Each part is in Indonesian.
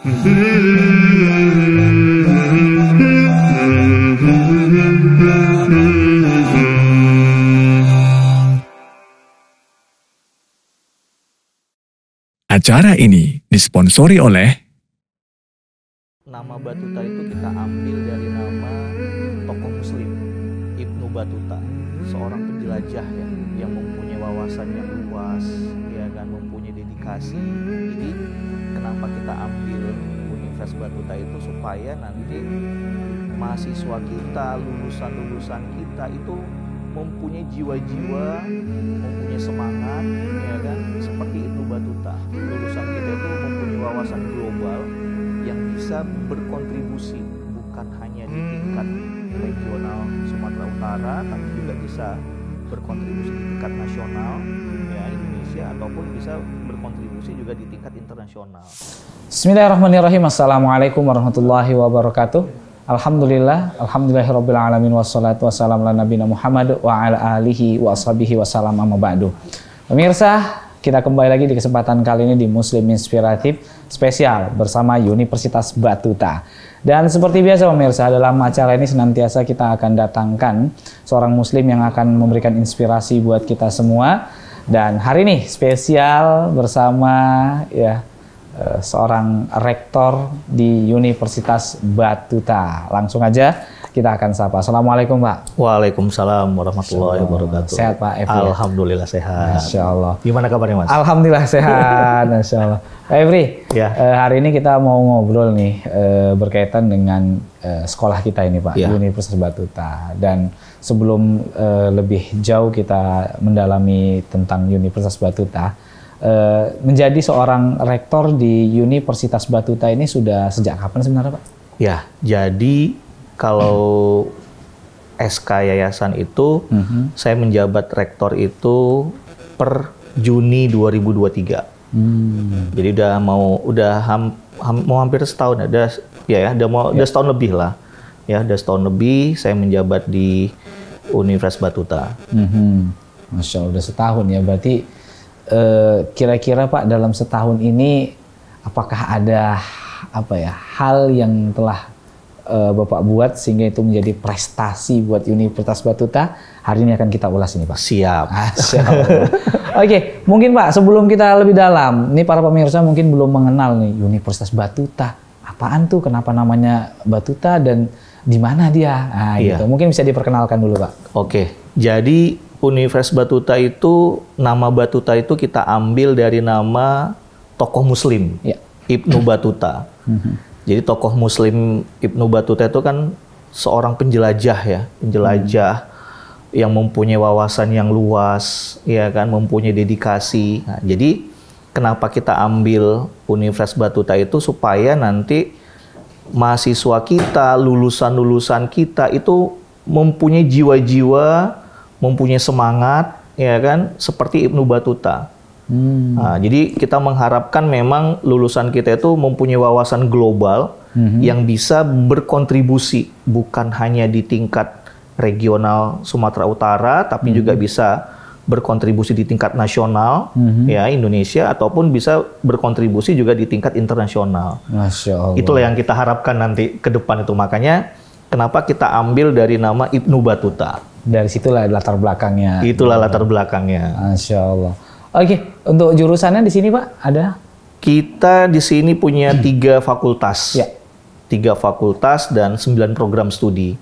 Acara ini disponsori oleh nama Batuta itu kita ambil dari nama tokoh muslim Ibnu Batuta, seorang penjelajah ya, yang mempunyai wawasan yang luas, ya kan, mempunyai dedikasi. Jadi kenapa kita ambil Universitas Batuta itu supaya nanti mahasiswa kita, lulusan kita itu mempunyai jiwa-jiwa, mempunyai semangat, ya kan, seperti Ibnu Batuta. Lulusan kita itu mempunyai wawasan global yang bisa berkontribusi bukan hanya di tingkat regional Sumatera Utara, tapi juga bisa berkontribusi di tingkat nasional ya Indonesia, ataupun bisa berkontribusi juga di tingkat internasional. Bismillahirrahmanirrahim. Assalamualaikum warahmatullahi wabarakatuh. Alhamdulillahirabbil alamin wassalatu wassalamu ala nabiyina Muhammad wa ala alihi wa ashabihi wasallam amma ba'du. Pemirsa, kita kembali lagi di kesempatan kali ini di Muslim Inspiratif spesial bersama Universitas Batuta. Dan seperti biasa pemirsa, dalam acara ini senantiasa kita akan datangkan seorang muslim yang akan memberikan inspirasi buat kita semua. Dan hari ini spesial bersama seorang rektor di Universitas Batuta. Langsung aja kita akan sapa. Assalamualaikum Pak. Waalaikumsalam warahmatullahi wabarakatuh. Sehat Pak Efri? Alhamdulillah sehat. Masya Allah. Gimana kabarnya Mas? Alhamdulillah sehat. Masya Allah. Pak Efri, ya. Hari ini kita mau ngobrol nih berkaitan dengan sekolah kita ini Pak, Universitas Batuta. Dan sebelum lebih jauh kita mendalami tentang Universitas Batuta, menjadi seorang rektor di Universitas Batuta ini sudah sejak kapan sebenarnya Pak? Ya, jadi kalau SK Yayasan itu saya menjabat rektor itu per Juni 2023. Jadi udah mau hampir setahun, udah setahun lebih lah. Ya, udah setahun lebih saya menjabat di Universitas Batuta. Masya Allah, udah setahun ya. Berarti kira-kira Pak, dalam setahun ini apakah ada hal yang telah Bapak buat sehingga itu menjadi prestasi buat Universitas Batuta? Hari ini akan kita ulas ini Pak. Siap. Oke, mungkin Pak sebelum kita lebih dalam, ini para pemirsa mungkin belum mengenal nih Universitas Batuta. Apaan tuh? Kenapa namanya Batuta dan di mana dia? Nah, gitu. Mungkin bisa diperkenalkan dulu Pak. Oke, jadi Universitas Batuta itu, nama Batuta itu kita ambil dari nama tokoh muslim Ibnu Batuta. Jadi tokoh muslim Ibnu Batuta itu kan seorang penjelajah yang mempunyai wawasan yang luas, ya kan, mempunyai dedikasi. Nah, jadi kenapa kita ambil Universitas Batuta itu supaya nanti mahasiswa kita, lulusan kita itu mempunyai jiwa-jiwa, mempunyai semangat, ya kan, seperti Ibnu Batuta. Nah, jadi kita mengharapkan memang lulusan kita itu mempunyai wawasan global yang bisa berkontribusi bukan hanya di tingkat regional Sumatera Utara, tapi juga bisa berkontribusi di tingkat nasional ya Indonesia, ataupun bisa berkontribusi juga di tingkat internasional. Masya Allah. Itulah yang kita harapkan nanti ke depan itu. Makanya kenapa kita ambil dari nama Ibnu Batuta. Dari situlah latar belakangnya. Itulah latar belakangnya. Masya Allah. Oke, untuk jurusannya di sini Pak ada? Kita di sini punya 3 fakultas. Ya. 3 fakultas dan 9 program studi.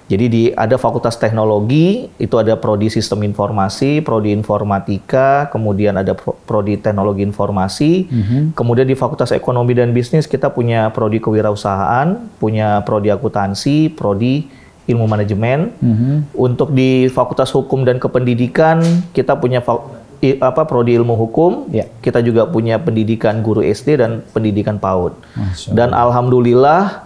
Jadi ada Fakultas Teknologi, itu ada Prodi Sistem Informasi, Prodi Informatika, kemudian ada Prodi Teknologi Informasi. Kemudian di Fakultas Ekonomi dan Bisnis kita punya Prodi Kewirausahaan, punya Prodi Akuntansi, Prodi Ilmu Manajemen. Untuk di Fakultas Hukum dan Kependidikan kita punya Prodi Ilmu Hukum, kita juga punya pendidikan guru SD dan pendidikan PAUD. Dan alhamdulillah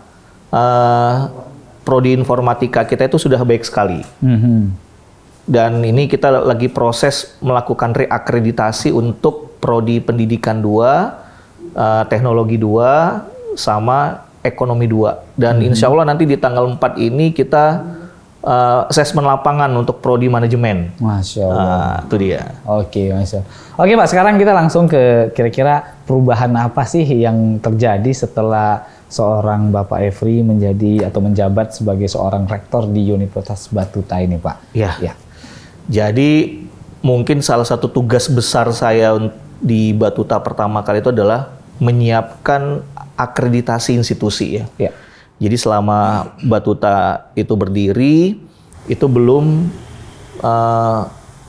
Prodi Informatika kita itu sudah baik sekali. Dan ini kita lagi proses melakukan reakreditasi untuk Prodi Pendidikan 2, Teknologi 2, sama Ekonomi 2. Dan insya Allah nanti di tanggal 4 ini kita asesmen lapangan untuk prodi manajemen. Masya Allah. Itu dia. Oke, Masya Allah. Oke Pak, sekarang kita langsung ke kira-kira perubahan apa sih yang terjadi setelah seorang Bapak Efri menjadi atau menjabat sebagai seorang rektor di Universitas Batuta ini, Pak? Ya. Jadi mungkin salah satu tugas besar saya di Batuta pertama kali itu adalah menyiapkan akreditasi institusi ya. Jadi selama Batuta itu berdiri, itu belum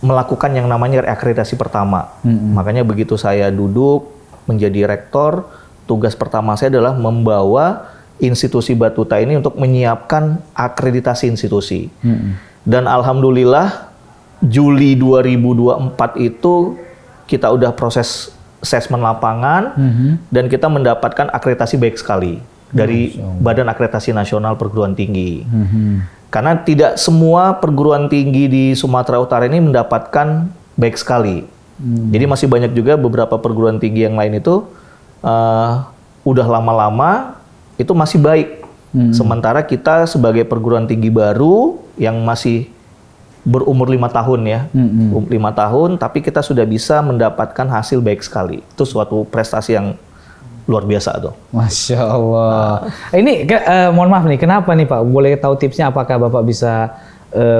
melakukan yang namanya akreditasi pertama. Makanya begitu saya duduk menjadi rektor, tugas pertama saya adalah membawa institusi Batuta ini untuk menyiapkan akreditasi institusi. Dan alhamdulillah Juli 2024 itu kita udah proses asesmen lapangan dan kita mendapatkan akreditasi baik sekali dari Badan Akreditasi Nasional Perguruan Tinggi. Karena tidak semua perguruan tinggi di Sumatera Utara ini mendapatkan baik sekali. Jadi masih banyak juga beberapa perguruan tinggi yang lain itu udah lama-lama itu masih baik. Sementara kita sebagai perguruan tinggi baru yang masih berumur 5 tahun ya, 5 tahun, tapi kita sudah bisa mendapatkan hasil baik sekali. Itu suatu prestasi yang luar biasa tuh. Masya Allah. Ini mohon maaf nih, kenapa nih Pak? Boleh tahu tipsnya? Apakah Bapak bisa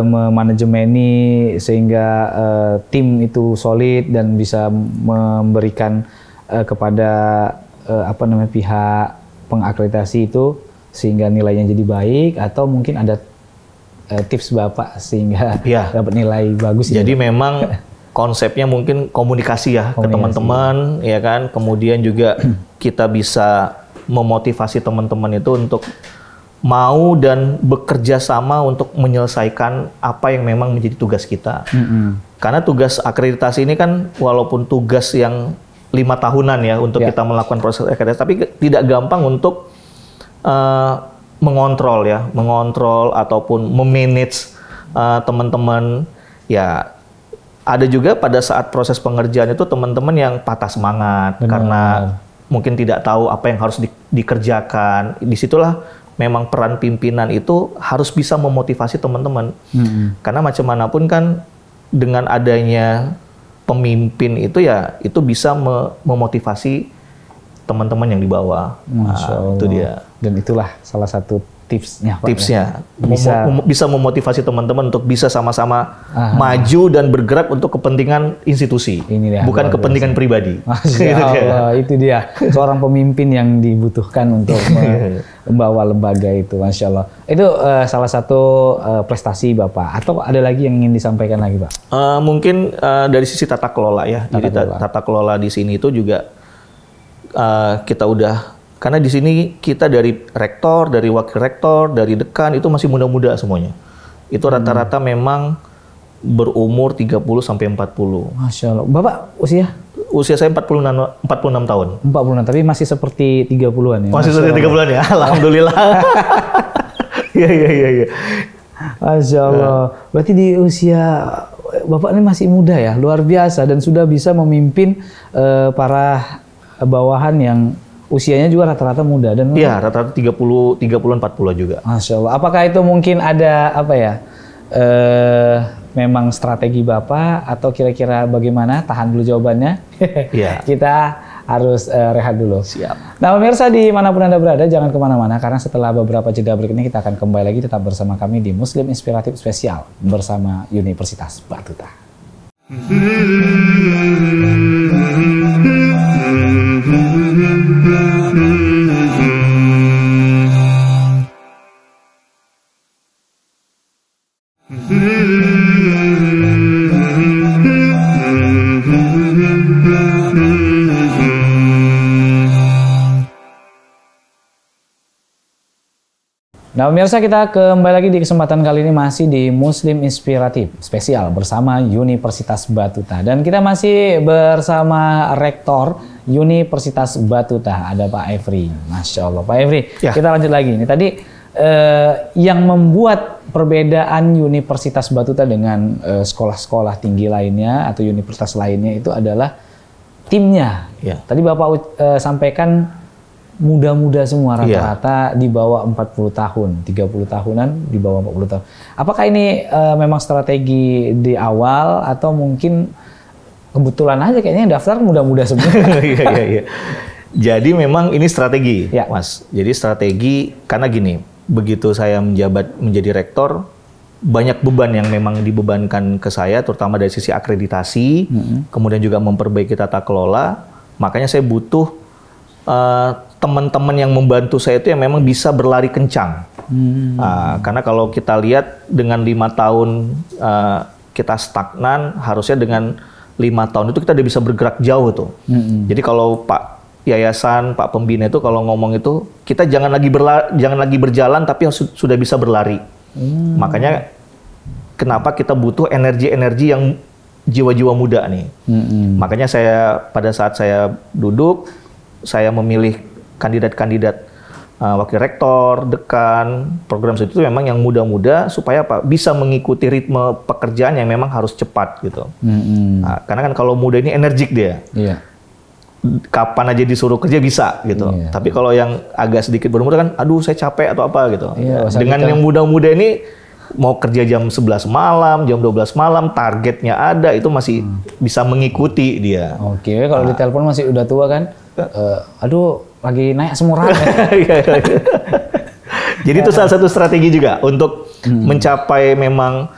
memanajemeni sehingga tim itu solid dan bisa memberikan kepada pihak pengakreditasi itu sehingga nilainya jadi baik, atau mungkin ada tips Bapak sehingga dapat nilai bagus? Jadi memang konsepnya mungkin komunikasi ya ke teman-teman, ya kan. Kemudian juga kita bisa memotivasi teman-teman itu untuk mau dan bekerja sama untuk menyelesaikan apa yang memang menjadi tugas kita. Karena tugas akreditasi ini kan walaupun tugas yang 5 tahunan ya untuk kita melakukan proses akreditasi, tapi tidak gampang untuk mengontrol ataupun memanage teman-teman. Ya, ada juga pada saat proses pengerjaan itu teman-teman yang patah semangat karena mungkin tidak tahu apa yang harus dikerjakan. Disitulah memang peran pimpinan itu harus bisa memotivasi teman-teman. Karena macam manapun kan dengan adanya pemimpin itu ya itu bisa memotivasi teman-teman yang di bawah. Itu dia. Dan itulah salah satu tipsnya, Pak. Tipsnya bisa memotivasi teman-teman untuk bisa sama-sama maju dan bergerak untuk kepentingan institusi, bukan kepentingan pribadi. Masya Allah, itu dia seorang pemimpin yang dibutuhkan untuk membawa lembaga itu. Masya Allah. Itu salah satu prestasi Bapak. Atau ada lagi yang ingin disampaikan lagi, Pak? Mungkin dari sisi tata kelola ya. Jadi tata kelola di sini itu juga kita udah. Karena di sini kita dari rektor, dari wakil rektor, dari dekan itu masih muda-muda semuanya. Itu rata-rata memang berumur 30 sampai 40. Masya Allah. Bapak usia? Usia saya 46 tahun. 46, tapi masih seperti 30-an ya? Masih seperti 30-an ya, alhamdulillah. Iya. Masya Allah. Berarti di usia Bapak ini masih muda ya, luar biasa, dan sudah bisa memimpin para bawahan yang usianya juga rata-rata muda. Dan iya, rata-rata 30-an 40 juga. Masya Allah. Apakah itu mungkin ada memang strategi Bapak atau kira-kira bagaimana? Tahan dulu jawabannya. Iya. Kita harus rehat dulu. Siap. Nah, pemirsa dimanapun Anda berada, jangan kemana-mana karena setelah beberapa jeda berikut ini kita akan kembali lagi tetap bersama kami di Muslim Inspiratif Spesial bersama Universitas Batuta. Nah, pemirsa, kita kembali lagi di kesempatan kali ini masih di Muslim Inspiratif Spesial bersama Universitas Batuta. Dan kita masih bersama Rektor Universitas Batuta, ada Pak Efri. Masya Allah, Pak Efri. Ya. Kita lanjut lagi. Ini tadi yang membuat perbedaan Universitas Batuta dengan sekolah-sekolah tinggi lainnya atau universitas lainnya itu adalah timnya. Ya. Tadi Bapak sampaikan muda-muda semua rata-rata di bawah 40 tahun, 30 tahunan di bawah 40 tahun. Apakah ini memang strategi di awal atau mungkin kebetulan aja kayaknya yang daftar muda-muda semua? Iya. Jadi memang ini strategi, Mas. Jadi strategi karena gini, begitu saya menjabat menjadi rektor, banyak beban yang memang dibebankan ke saya, terutama dari sisi akreditasi, kemudian juga memperbaiki tata kelola. Makanya saya butuh teman-teman yang membantu saya itu yang memang bisa berlari kencang. Karena kalau kita lihat dengan 5 tahun kita stagnan, harusnya dengan 5 tahun itu kita udah bisa bergerak jauh tuh. Jadi kalau Pak Yayasan, Pak Pembina itu kalau ngomong itu, kita jangan lagi berjalan tapi sudah bisa berlari. Makanya kenapa kita butuh energi-energi yang jiwa-jiwa muda nih. Makanya pada saat saya duduk, saya memilih kandidat-kandidat wakil rektor, dekan, program studi itu memang yang muda-muda supaya bisa mengikuti ritme pekerjaan yang memang harus cepat gitu. Karena kan kalau muda ini energik dia. Kapan aja disuruh kerja bisa gitu. Tapi kalau yang agak sedikit berumur kan, aduh saya capek atau apa gitu. Dengan yang muda-muda ini mau kerja jam 11 malam, jam 12 malam, targetnya ada, itu masih bisa mengikuti dia. Oke, kalau di telepon masih udah tua kan, aduh lagi naik asam urat. Jadi itu salah satu strategi juga untuk mencapai memang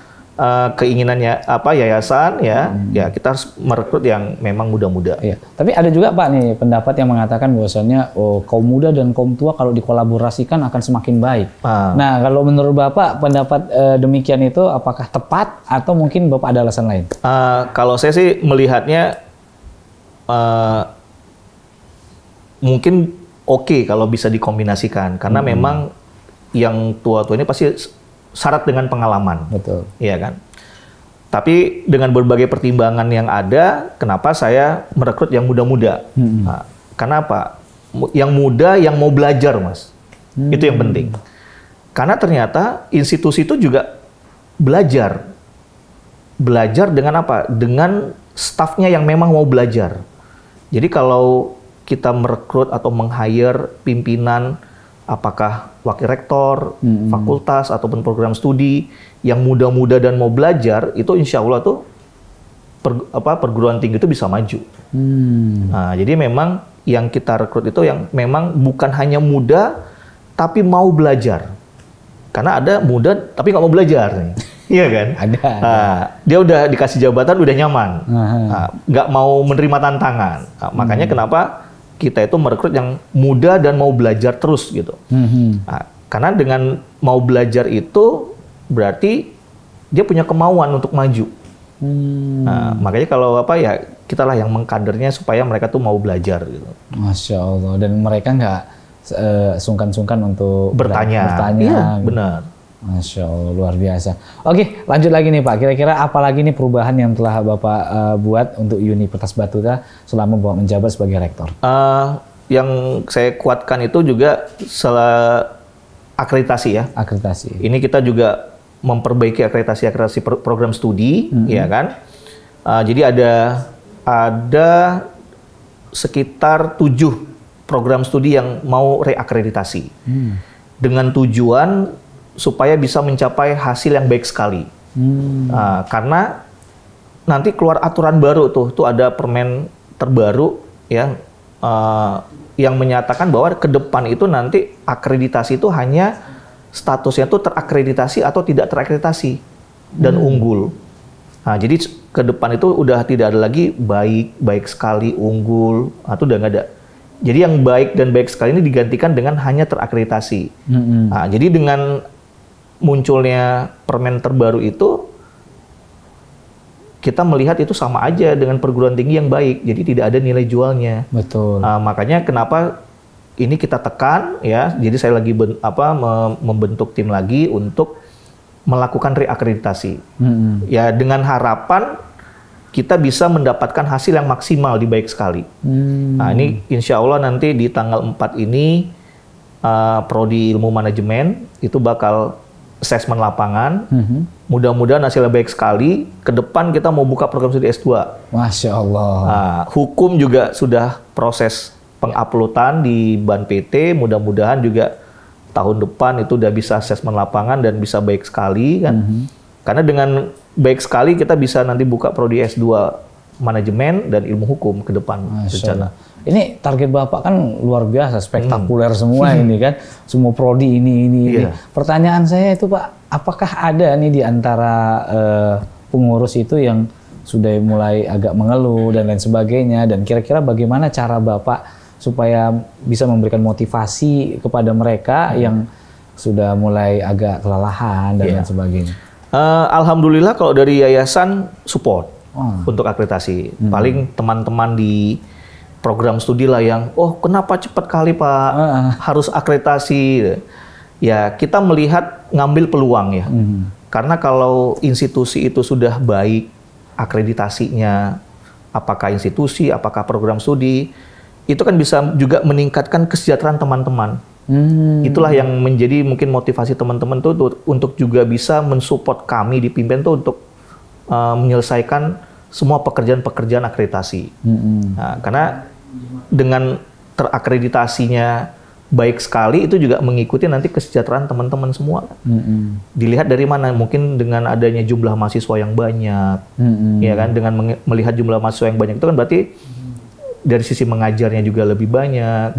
keinginannya yayasan ya kita harus merekrut yang memang muda-muda. Tapi ada juga Pak nih pendapat yang mengatakan bahwasannya kaum muda dan kaum tua kalau dikolaborasikan akan semakin baik. Nah kalau menurut Bapak pendapat demikian itu apakah tepat atau mungkin Bapak ada alasan lain? Kalau saya sih melihatnya mungkin oke kalau bisa dikombinasikan karena memang yang tua-tua ini pasti syarat dengan pengalaman. Betul. Iya kan? Tapi dengan berbagai pertimbangan yang ada, kenapa saya merekrut yang muda-muda? Nah, kenapa? Yang muda yang mau belajar, Mas. Itu yang penting. Karena ternyata institusi itu juga belajar. Belajar dengan apa? Dengan stafnya yang memang mau belajar. Jadi kalau kita merekrut atau meng-hire pimpinan, apakah wakil rektor, fakultas, ataupun program studi yang muda-muda dan mau belajar, itu insya Allah tuh perguruan tinggi itu bisa maju. Nah, jadi memang yang kita rekrut itu yang memang bukan hanya muda, tapi mau belajar. Karena ada muda tapi nggak mau belajar nih. Iya kan? Ada. Nah, dia udah dikasih jabatan, udah nyaman. Nggak mau menerima tantangan. Nah, makanya kenapa kita itu merekrut yang muda dan mau belajar terus gitu. Nah, karena dengan mau belajar itu berarti dia punya kemauan untuk maju. Nah, makanya kalau kita lah yang mengkadernya supaya mereka tuh mau belajar gitu. Masya Allah. Dan mereka nggak sungkan-sungkan untuk bertanya. Iya, benar. Masya Allah, luar biasa. Oke, lanjut lagi nih Pak. Kira-kira apa lagi nih perubahan yang telah Bapak buat untuk Universitas Batuta selama Bapak menjabat sebagai rektor? Yang saya kuatkan itu juga akreditasi ya. Akreditasi. Ini kita juga memperbaiki akreditasi program studi, ya kan? Jadi ada sekitar 7 program studi yang mau reakreditasi dengan tujuan supaya bisa mencapai hasil yang baik sekali. Karena nanti keluar aturan baru tuh ada permen terbaru ya yang menyatakan bahwa ke depan itu nanti akreditasi itu hanya statusnya itu terakreditasi atau tidak terakreditasi dan unggul. Nah, jadi ke depan itu udah tidak ada lagi baik sekali, unggul, atau udah nggak ada. Jadi yang baik dan baik sekali ini digantikan dengan hanya terakreditasi. Nah, jadi dengan munculnya permen terbaru itu, kita melihat itu sama aja dengan perguruan tinggi yang baik. Jadi tidak ada nilai jualnya. Betul. Makanya kenapa ini kita tekan ya. Jadi saya lagi membentuk tim lagi untuk melakukan reakreditasi. Ya dengan harapan kita bisa mendapatkan hasil yang maksimal di baik sekali. Nah ini insya Allah nanti di tanggal 4 ini Prodi Ilmu Manajemen itu bakal asesmen lapangan, mudah-mudahan hasilnya baik sekali. Ke depan kita mau buka program studi S2. Masya Allah. Hukum juga sudah proses penguploadan di Ban PT, mudah-mudahan juga tahun depan itu udah bisa asesmen lapangan dan bisa baik sekali kan. Karena dengan baik sekali kita bisa nanti buka prodi S2 manajemen dan ilmu hukum ke depan rencana. Ini target Bapak kan luar biasa, spektakuler semua ini kan. Semua prodi ini. Pertanyaan saya itu Pak, apakah ada nih di antara pengurus itu yang sudah mulai agak mengeluh dan lain sebagainya, dan kira-kira bagaimana cara Bapak supaya bisa memberikan motivasi kepada mereka yang sudah mulai agak kelelahan dan lain sebagainya? Alhamdulillah kalau dari yayasan support untuk akreditasi. Paling teman-teman di program studi lah yang, oh kenapa cepat kali Pak harus akreditasi? Ya kita melihat ngambil peluang ya. Karena kalau institusi itu sudah baik akreditasinya, apakah institusi, apakah program studi, itu kan bisa juga meningkatkan kesejahteraan teman-teman. Itulah yang menjadi mungkin motivasi teman-teman tuh untuk juga bisa mensupport kami di Pimpen tuh untuk menyelesaikan semua pekerjaan-pekerjaan akreditasi. Nah, karena dengan terakreditasinya baik sekali, itu juga mengikuti nanti kesejahteraan teman-teman semua. Dilihat dari mana? Mungkin dengan adanya jumlah mahasiswa yang banyak, ya kan? Dengan melihat jumlah mahasiswa yang banyak itu kan berarti dari sisi mengajarnya juga lebih banyak,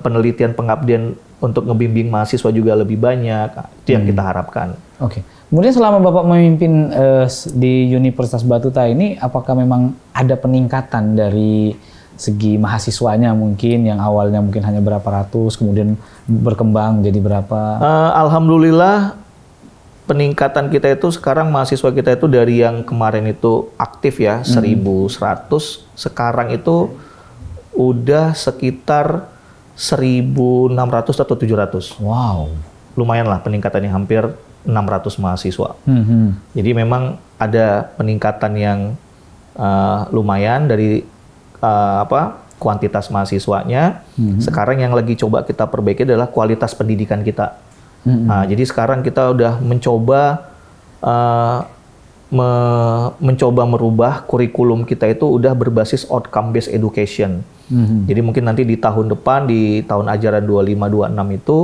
penelitian pengabdian untuk ngebimbing mahasiswa juga lebih banyak. Itu yang kita harapkan. Oke. Kemudian selama Bapak memimpin di Universitas Batuta ini, apakah memang ada peningkatan dari segi mahasiswanya mungkin yang awalnya mungkin hanya berapa ratus, kemudian berkembang jadi berapa? Alhamdulillah peningkatan kita itu sekarang mahasiswa kita itu dari yang kemarin itu aktif ya 1.100, sekarang itu udah sekitar 1.600 atau 700. Wow. Lumayan lah peningkatannya, hampir 600 mahasiswa. Jadi memang ada peningkatan yang lumayan dari kuantitas mahasiswanya. Sekarang yang lagi coba kita perbaiki adalah kualitas pendidikan kita. Nah, jadi sekarang kita udah mencoba merubah kurikulum kita itu udah berbasis outcome based education. Jadi mungkin nanti di tahun depan, di tahun ajaran 25-26 itu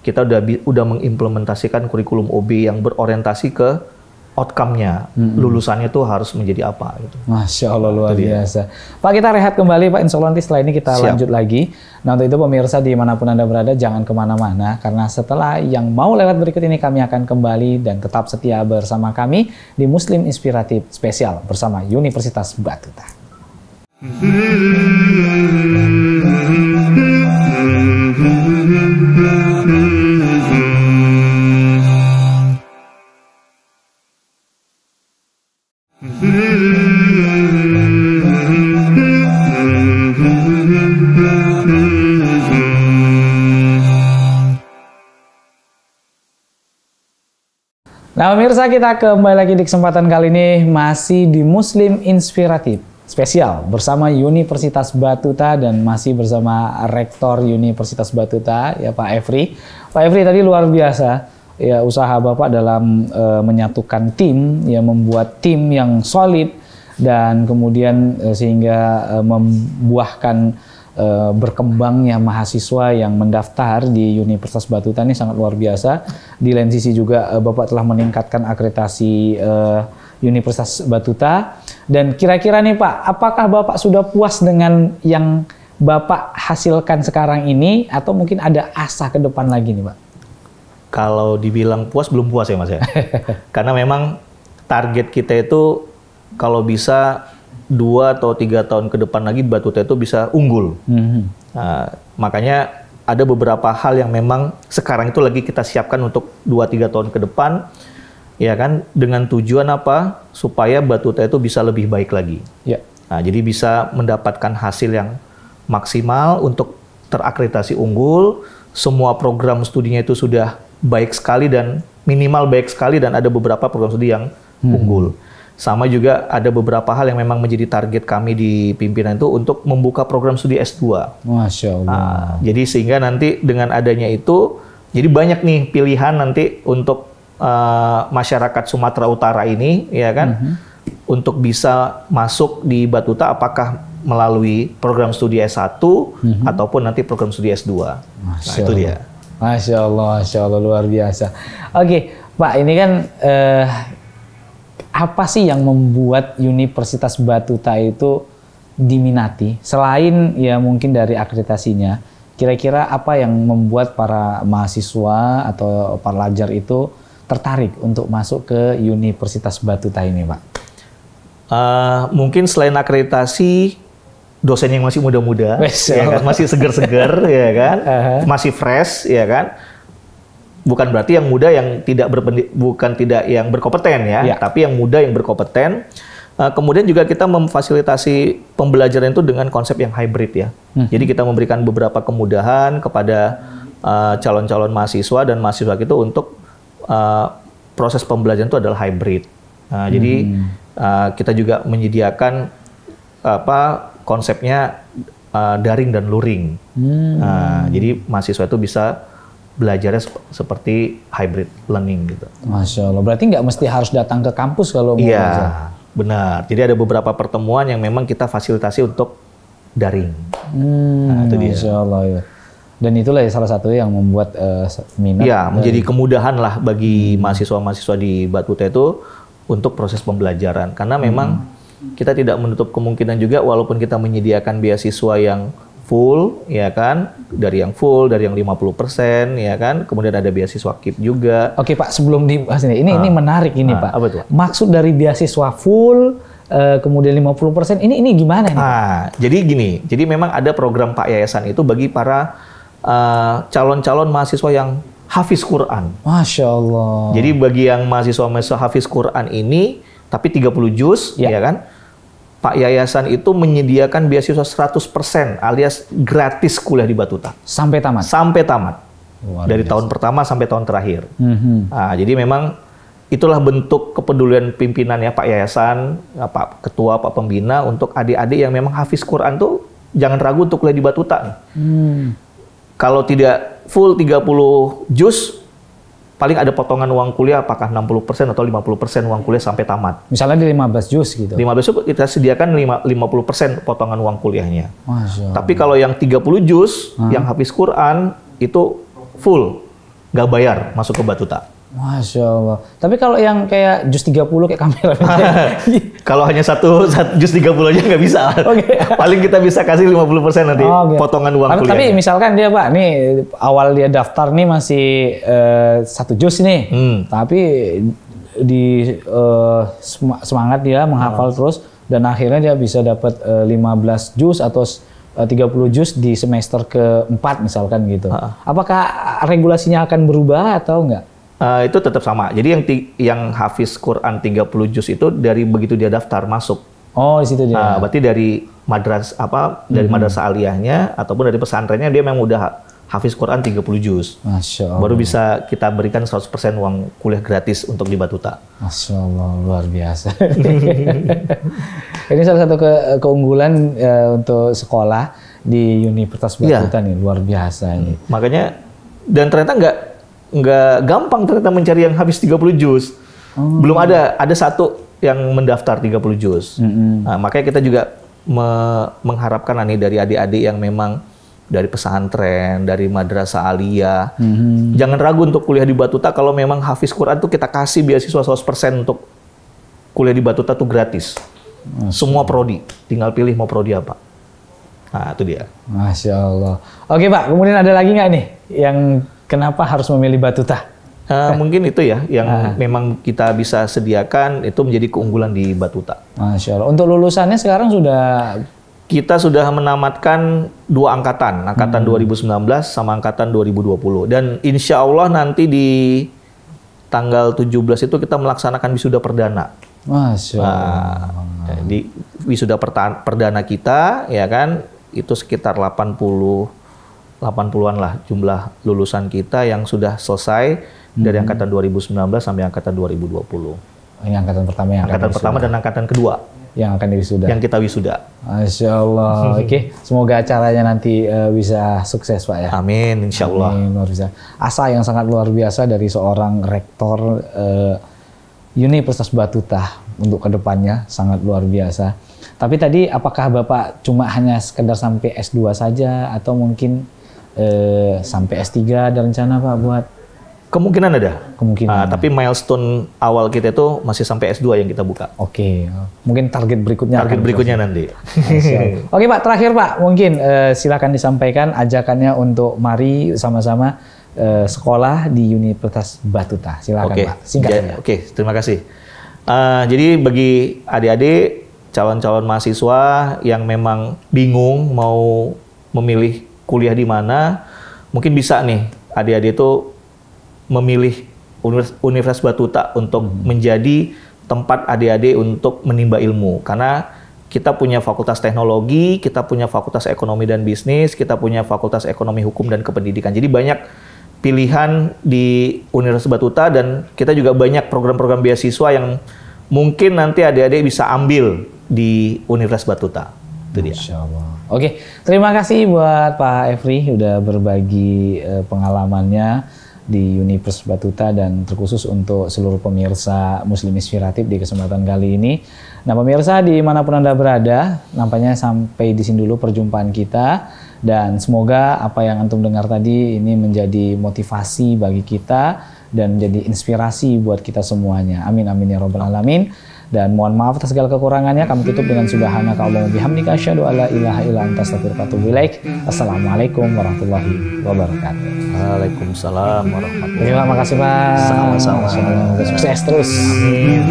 kita udah mengimplementasikan kurikulum OB yang berorientasi ke outcome-nya, lulusannya tuh harus menjadi apa gitu. Masya Allah, luar biasa. Pak, kita rehat kembali Pak, insya Allah nanti setelah ini kita lanjut lagi. Nah untuk itu pemirsa dimanapun Anda berada jangan kemana-mana, karena setelah yang mau lewat berikut ini kami akan kembali dan tetap setia bersama kami di Muslim Inspiratif Spesial bersama Universitas Batuta. Nah pemirsa, kita kembali lagi di kesempatan kali ini masih di Muslim Inspiratif Spesial bersama Universitas Batuta dan masih bersama Rektor Universitas Batuta ya Pak Efri. Pak Efri tadi luar biasa ya usaha Bapak dalam menyatukan tim, ya membuat tim yang solid dan kemudian sehingga membuahkan berkembangnya mahasiswa yang mendaftar di Universitas Batuta ini sangat luar biasa. Di lain sisi juga Bapak telah meningkatkan akreditasi Universitas Batuta. Dan kira-kira nih Pak, apakah Bapak sudah puas dengan yang Bapak hasilkan sekarang ini atau mungkin ada asa ke depan lagi nih Pak? Kalau dibilang puas, belum puas ya Mas ya. Karena memang target kita itu kalau bisa 2 atau 3 tahun ke depan lagi Batuta itu bisa unggul. Nah, makanya ada beberapa hal yang memang sekarang itu lagi kita siapkan untuk 2-3 tahun ke depan, ya kan, dengan tujuan apa? Supaya Batuta itu bisa lebih baik lagi. Ya. Nah, jadi bisa mendapatkan hasil yang maksimal untuk terakreditasi unggul, semua program studinya itu sudah baik sekali dan minimal baik sekali, dan ada beberapa program studi yang unggul. Sama juga ada beberapa hal yang memang menjadi target kami di pimpinan itu untuk membuka program studi S2. Masya Allah. Nah, jadi sehingga nanti dengan adanya itu, jadi banyak nih pilihan nanti untuk masyarakat Sumatera Utara ini, ya kan, untuk bisa masuk di Batuta, apakah melalui program studi S1 ataupun nanti program studi S2. Nah, itu dia. Masya Allah, luar biasa. Oke, Pak, ini kan apa sih yang membuat Universitas Batuta itu diminati? Selain ya mungkin dari akreditasinya, kira-kira apa yang membuat para mahasiswa atau para pelajar itu tertarik untuk masuk ke Universitas Batuta ini, Pak? Mungkin selain akreditasi, dosen yang masih muda-muda, ya kan? Masih seger-seger, ya kan, masih fresh, ya kan. Bukan berarti yang muda yang bukan tidak yang berkompeten ya, tapi yang muda yang berkompeten. Kemudian juga kita memfasilitasi pembelajaran itu dengan konsep yang hybrid ya. Jadi kita memberikan beberapa kemudahan kepada calon-calon mahasiswa dan mahasiswa itu untuk proses pembelajaran itu adalah hybrid. Jadi kita juga menyediakan konsepnya daring dan luring. Jadi mahasiswa itu bisa belajarnya seperti hybrid learning gitu. Masya Allah. Berarti nggak mesti harus datang ke kampus kalau mau belajar? Iya, benar. Jadi ada beberapa pertemuan yang memang kita fasilitasi untuk daring. Itu dia. Masya Allah. Ya. Dan itulah salah satu yang membuat minat. Iya, menjadi kemudahan lah bagi mahasiswa-mahasiswa di Batuta itu untuk proses pembelajaran. Karena memang kita tidak menutup kemungkinan juga walaupun kita menyediakan beasiswa yang full, ya kan, dari yang 50%, ya kan, kemudian ada beasiswa KIP juga. Oke Pak, sebelum dibahas ini menarik ini Pak. Apa tuh? Maksud dari beasiswa full, kemudian 50%, ini gimana nih? Jadi gini, jadi memang ada program Pak Yayasan itu bagi para calon-calon mahasiswa yang hafiz Quran. Masya Allah. Jadi bagi yang mahasiswa-mahasiswa hafiz Quran ini, tapi 30 juz, ya kan, Pak Yayasan itu menyediakan beasiswa 100% alias gratis kuliah di Batuta. Sampai tamat? Sampai tamat. Dari tahun pertama sampai tahun terakhir. Jadi memang itulah bentuk kepedulian pimpinan ya Pak Yayasan, Pak Ketua, Pak Pembina untuk adik-adik yang memang hafiz Quran tuh jangan ragu untuk kuliah di Batuta. Kalau tidak full 30 juz, paling ada potongan uang kuliah apakah 60% atau 50% uang kuliah sampai tamat. Misalnya di 15 juz gitu. 15 juz kita sediakan 50% potongan uang kuliahnya. Masya Allah. Tapi kalau yang 30 juz yang hafiz Quran itu full, nggak bayar masuk ke Batuta. Masya Allah. Tapi kalau yang kayak juz 30 kayak kamera. Kalau hanya satu juz 30 aja nggak bisa. Paling kita bisa kasih 50% nanti potongan uang kuliah. Tapi misalkan dia Pak, nih awal dia daftar nih masih 1 juz nih. Tapi di semangat dia menghafal terus dan akhirnya dia bisa dapat 15 juz atau 30 juz di semester ke-4 misalkan gitu. Apakah regulasinya akan berubah atau enggak? Itu tetap sama. Jadi yang hafiz Quran 30 juz itu dari begitu dia daftar masuk. Oh, di situ dia. Berarti dari dari madrasah aliyahnya ataupun dari pesantrennya dia memang udah hafiz Quran 30 juz. Masya Allah. Baru bisa kita berikan 100% uang kuliah gratis untuk di Batuta. Masya Allah, luar biasa. Ini salah satu keunggulan untuk sekolah di Universitas Batuta nih, luar biasa ini. Makanya, dan ternyata nggak gampang ternyata mencari yang habis 30 juz. Belum ada satu yang mendaftar 30 juz. Makanya kita juga mengharapkan nih dari adik-adik yang memang dari pesantren, dari madrasah aliyah. Jangan ragu untuk kuliah di Batuta. Kalau memang hafiz Quran tuh kita kasih beasiswa 100% untuk kuliah di Batuta tuh gratis. Semua prodi, tinggal pilih mau prodi apa. Nah, itu dia. Masya Allah. Oke Pak, kemudian ada lagi nggak nih yang kenapa harus memilih Batuta? Mungkin itu ya yang memang kita bisa sediakan itu menjadi keunggulan di Batuta. Masya Allah. Untuk lulusannya sekarang kita sudah menamatkan 2 angkatan 2019 sama angkatan 2020. Dan insya Allah nanti di tanggal 17 itu kita melaksanakan wisuda perdana. Masya Allah. Di wisuda perdana kita ya kan itu sekitar 80-an lah jumlah lulusan kita yang sudah selesai dari angkatan 2019 sampai angkatan 2020. Ini angkatan pertama yang angkatan pertama dan angkatan kedua yang akan diwisuda. Yang kita wisuda. Masya Allah. Oke, semoga acaranya nanti bisa sukses Pak ya. Amin, insya Allah. Amin, luar biasa. Asa yang sangat luar biasa dari seorang rektor Universitas Batuta untuk kedepannya sangat luar biasa. Tapi tadi apakah Bapak cuma hanya sekedar sampai S2 saja atau mungkin sampai S3 ada rencana Pak buat? Kemungkinan ada. Kemungkinan. Tapi milestone awal kita itu masih sampai S2 yang kita buka. Oke. Mungkin target berikutnya. Target berikutnya nanti. Oke Pak, terakhir Pak, mungkin silakan disampaikan ajakannya untuk mari sama-sama sekolah di Universitas Batuta. Silakan Pak, singkat saja. Oke, terima kasih. Jadi bagi adik-adik, calon-calon mahasiswa yang memang bingung mau memilih kuliah di mana, mungkin bisa nih adik-adik itu memilih Universitas Batuta untuk menjadi tempat adik-adik untuk menimba ilmu. Karena kita punya fakultas teknologi, kita punya fakultas ekonomi dan bisnis, kita punya fakultas ekonomi hukum dan kependidikan. Jadi banyak pilihan di Universitas Batuta dan kita juga banyak program-program beasiswa yang mungkin nanti adik-adik bisa ambil di Universitas Batuta. Itu dia. Masya Allah. Oke, terima kasih buat Pak Efri udah berbagi pengalamannya di Universitas Batuta dan terkhusus untuk seluruh pemirsa Muslim Inspiratif di kesempatan kali ini. Nah pemirsa dimanapun Anda berada, nampaknya sampai di sini dulu perjumpaan kita dan semoga apa yang antum dengar tadi ini menjadi motivasi bagi kita dan menjadi inspirasi buat kita semuanya. Amin amin ya rabbal alamin. Dan mohon maaf atas segala kekurangannya. Kami tutup dengan subhanaka Allahumma bihamdika asyhadu alla ilaha illa anta astaghfiruka wa atubu ilaik. Assalamualaikum warahmatullahi wabarakatuh. Waalaikumsalam warahmatullahi wabarakatuh. Terima kasih Pak. Sama-sama. Sukses terus. Amin.